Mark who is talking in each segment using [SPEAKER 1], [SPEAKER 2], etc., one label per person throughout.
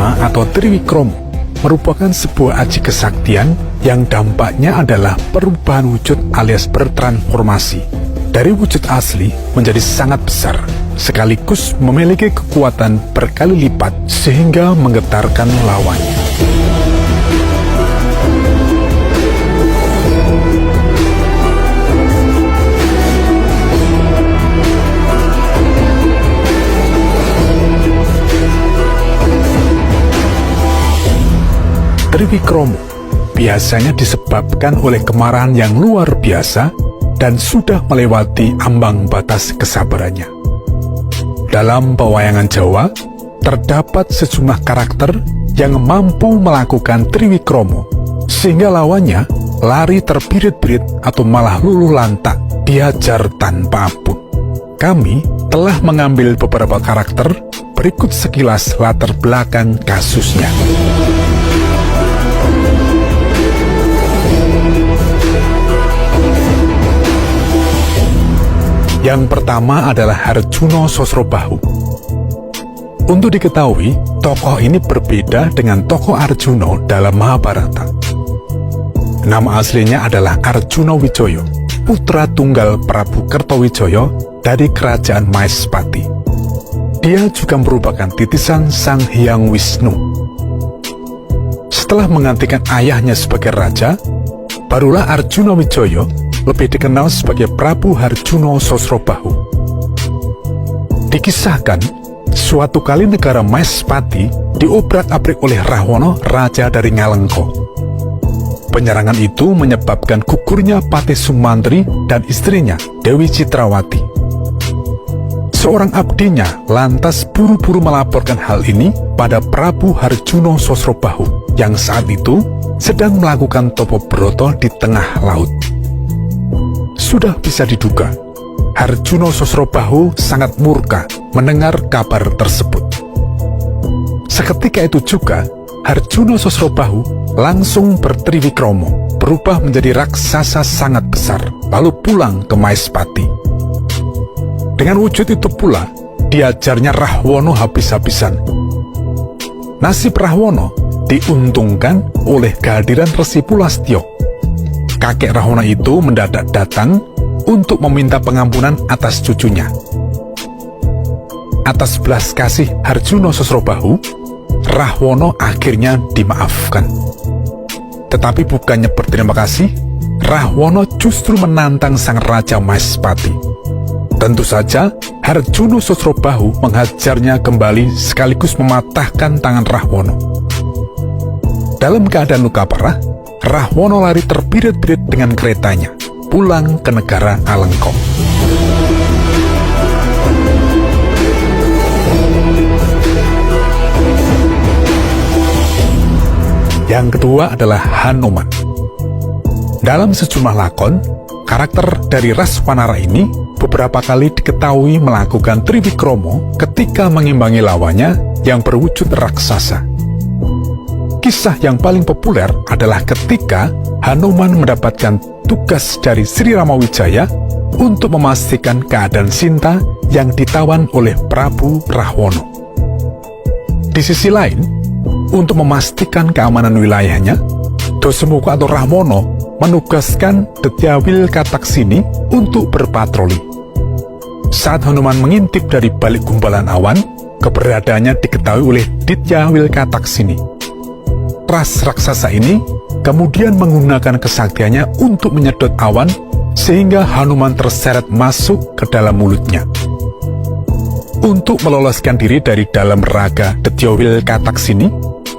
[SPEAKER 1] Triwikama atau Triwikromo merupakan sebuah aji kesaktian yang dampaknya adalah perubahan wujud alias bertransformasi dari wujud asli menjadi sangat besar, sekaligus memiliki kekuatan berkali lipat sehingga menggetarkan lawannya. Triwikromo biasanya disebabkan oleh kemarahan yang luar biasa dan sudah melewati ambang batas kesabarannya. Dalam pewayangan Jawa, terdapat sejumlah karakter yang mampu melakukan Triwikromo, sehingga lawannya lari terbirit-birit atau malah luluh lantak dihajar tanpa ampun. Kami telah mengambil beberapa karakter, berikut sekilas latar belakang kasusnya. Yang pertama adalah Harjuna Sosrobahu. Untuk diketahui, tokoh ini berbeda dengan tokoh Arjuna dalam Mahabharata. Nama aslinya adalah Arjuna Wijaya, putra tunggal Prabu Kertawijaya dari kerajaan Maespati. Dia juga merupakan titisan Sang Hyang Wisnu. Setelah menggantikan ayahnya sebagai raja, barulah Arjuna Wijaya lebih dikenal sebagai Prabu Harjuna Sosrobahu. Dikisahkan, suatu kali negara Maespati diobrak-abrik oleh Rahwana, raja dari Ngalengka. Penyerangan itu menyebabkan gugurnya Patih Sumantri dan istrinya, Dewi Citrawati. Seorang abdinya lantas buru-buru melaporkan hal ini pada Prabu Harjuna Sosrobahu yang saat itu sedang melakukan topo broto di tengah laut. Sudah bisa diduga, Harjuna Sosrobahu sangat murka mendengar kabar tersebut. Seketika itu juga, Harjuna Sosrobahu langsung bertriwikromo, berubah menjadi raksasa sangat besar, lalu pulang ke Maespati. Dengan wujud itu pula, diajarnya Rahwana habis-habisan. Nasib Rahwana diuntungkan oleh kehadiran Resi Pulastya. Kakek Rahwana itu mendadak datang untuk meminta pengampunan atas cucunya. Atas belas kasih Harjuna Sosrobahu, Rahwana akhirnya dimaafkan. Tetapi bukannya berterima kasih, Rahwana justru menantang sang Raja Maespati. Tentu saja, Harjuna Sosrobahu menghajarnya kembali sekaligus mematahkan tangan Rahwana. Dalam keadaan luka parah, Rahwana lari terbirit-birit dengan keretanya, pulang ke negara Alengka. Yang kedua adalah Hanuman. Dalam sejumlah lakon, karakter dari ras Wanara ini beberapa kali diketahui melakukan Triwikromo ketika mengimbangi lawannya yang berwujud raksasa. Kisah yang paling populer adalah ketika Hanuman mendapatkan tugas dari Sri Ramawijaya untuk memastikan keadaan Sinta yang ditawan oleh Prabu Rahwana. Di sisi lain, untuk memastikan keamanan wilayahnya, Dasamuka atau Rahwana menugaskan Detyawil Kataksini untuk berpatroli. Saat Hanuman mengintip dari balik gumpalan awan, keberadaannya diketahui oleh Detyawil Kataksini. Ras raksasa ini kemudian menggunakan kesaktiannya untuk menyedot awan sehingga Hanuman terseret masuk ke dalam mulutnya. Untuk meloloskan diri dari dalam raga Detyawil Kataksini,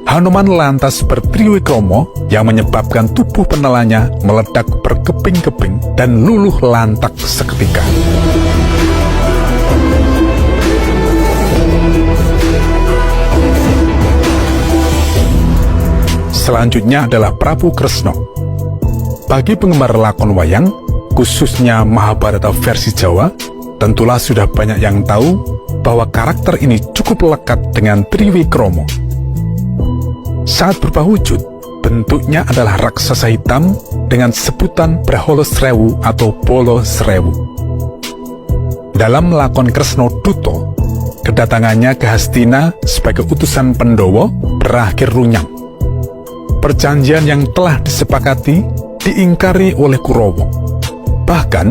[SPEAKER 1] Hanuman lantas bertriwikromo yang menyebabkan tubuh penelannya meledak berkeping-keping dan luluh lantak seketika. Selanjutnya adalah Prabu Kresna. Bagi penggemar lakon wayang, khususnya Mahabharata versi Jawa, tentulah sudah banyak yang tahu bahwa karakter ini cukup lekat dengan Triwikromo. Saat berubah wujud, bentuknya adalah raksasa hitam dengan sebutan Brahala Srewu atau Bala Srewu. Dalam lakon Kresna Duta, kedatangannya ke Hastina sebagai utusan Pandhawa berakhir runyam. Perjanjian yang telah disepakati diingkari oleh Kurawa. Bahkan,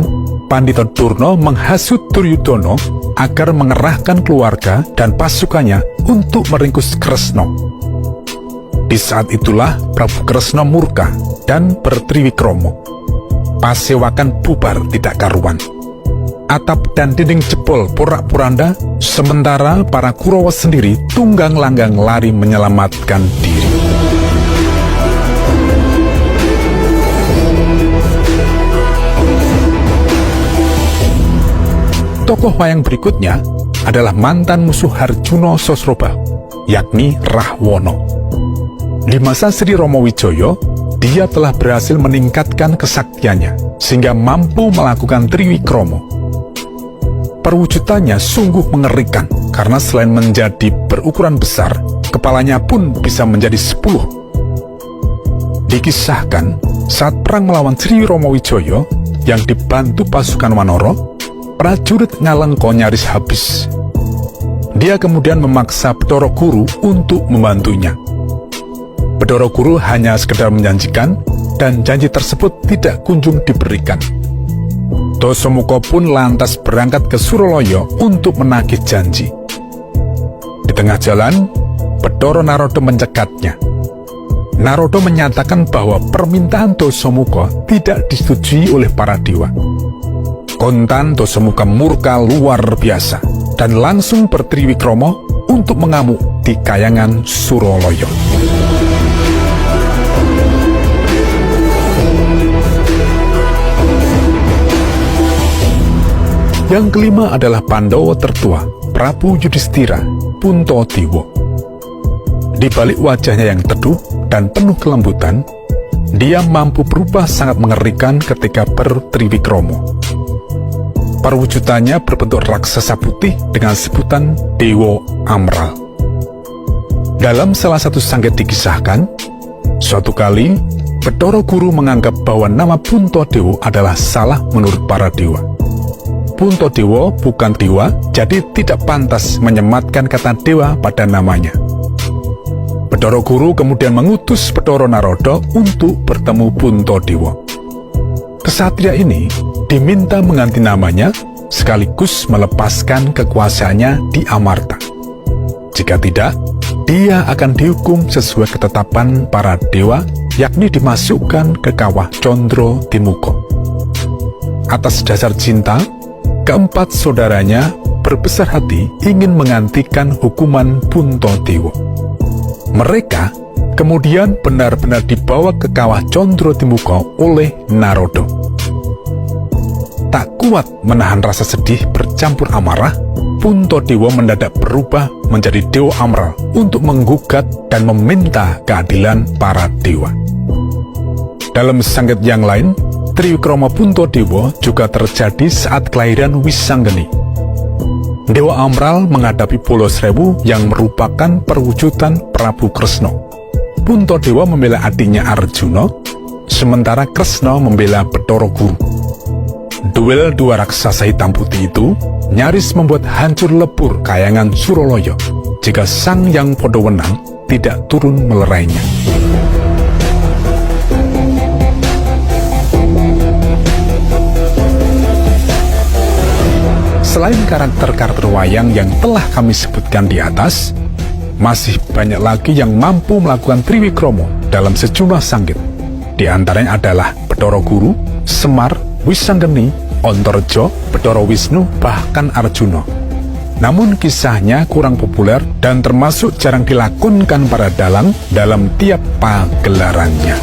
[SPEAKER 1] Pandhita Durna menghasut Duryudana agar mengerahkan keluarga dan pasukannya untuk meringkus Kresna. Di saat itulah Prabu Kresna murka dan bertriwikromo. Pasewakan bubar tidak karuan. Atap dan dinding jebol porak-poranda, sementara para Kurawa sendiri tunggang langgang lari menyelamatkan diri. Tokoh wayang berikutnya adalah mantan musuh Harjuna Sosroba, yakni Rahwana. Di masa Sri Romowijoyo, dia telah berhasil meningkatkan kesaktiannya sehingga mampu melakukan triwikromo. Perwujudannya sungguh mengerikan karena selain menjadi berukuran besar, kepalanya pun bisa menjadi 10. Dikisahkan saat perang melawan Sri Romowijoyo yang dibantu pasukan Wanara, prajurit Ngalengka nyaris habis. Dia kemudian memaksa Bathara Guru untuk membantunya. Bathara Guru hanya sekedar menjanjikan, dan janji tersebut tidak kunjung diberikan. Dasamuka pun lantas berangkat ke Suralaya untuk menagih janji. Di tengah jalan, Bathara Narada mencegatnya. Narada menyatakan bahwa permintaan Dasamuka tidak disetujui oleh para dewa. Kontan Dasamuka murka luar biasa dan langsung bertriwikromo untuk mengamuk di Kahyangan Suralaya. Yang kelima adalah Pandhawa tertua, Prabu Yudhistira, Puntadewa. Di balik wajahnya yang teduh dan penuh kelembutan, dia mampu berubah sangat mengerikan ketika bertriwikromo. Perwujudannya berbentuk raksasa putih dengan sebutan Dewa Amral. Dalam salah satu sanggit dikisahkan, suatu kali Bathara Guru menganggap bahwa nama Puntadewa adalah salah menurut para dewa. Puntadewa bukan dewa, jadi tidak pantas menyematkan kata dewa pada namanya. Bathara Guru kemudian mengutus Bathara Narada untuk bertemu Puntadewa. Kesatria ini diminta mengganti namanya sekaligus melepaskan kekuasaannya di Amarta. Jika tidak, dia akan dihukum sesuai ketetapan para dewa, yakni dimasukkan ke kawah Condro Timuka. Atas dasar cinta, keempat saudaranya berbesar hati ingin menggantikan hukuman Puntadewa. Mereka kemudian benar-benar dibawa ke kawah Condro Timuka oleh Narada. Tak kuat menahan rasa sedih bercampur amarah, Puntadewa mendadak berubah menjadi Dewa Amral untuk menggugat dan meminta keadilan para dewa. Dalam sanggit yang lain, triwikromo Puntadewa juga terjadi saat kelahiran Wisanggeni. Dewa Amral menghadapi Bolosrewu yang merupakan perwujudan Prabu Kresna. Puntadewa membela adiknya Arjuna, sementara Kresna membela Bathara Guru. Duel dua raksasa hitam putih itu nyaris membuat hancur lebur Kahyangan Suralaya jika Sang Hyang Padawenang tidak turun melerainya. Selain karakter-karakter wayang yang telah kami sebutkan di atas, masih banyak lagi yang mampu melakukan triwikromo dalam sejumlah sanggit. Di antaranya adalah Bathara Guru, Semar, Wisanggeni, Antareja, Bathara Wisnu, bahkan Arjuna. Namun kisahnya kurang populer dan termasuk jarang dilakonkan para dalang dalam tiap pagelarannya.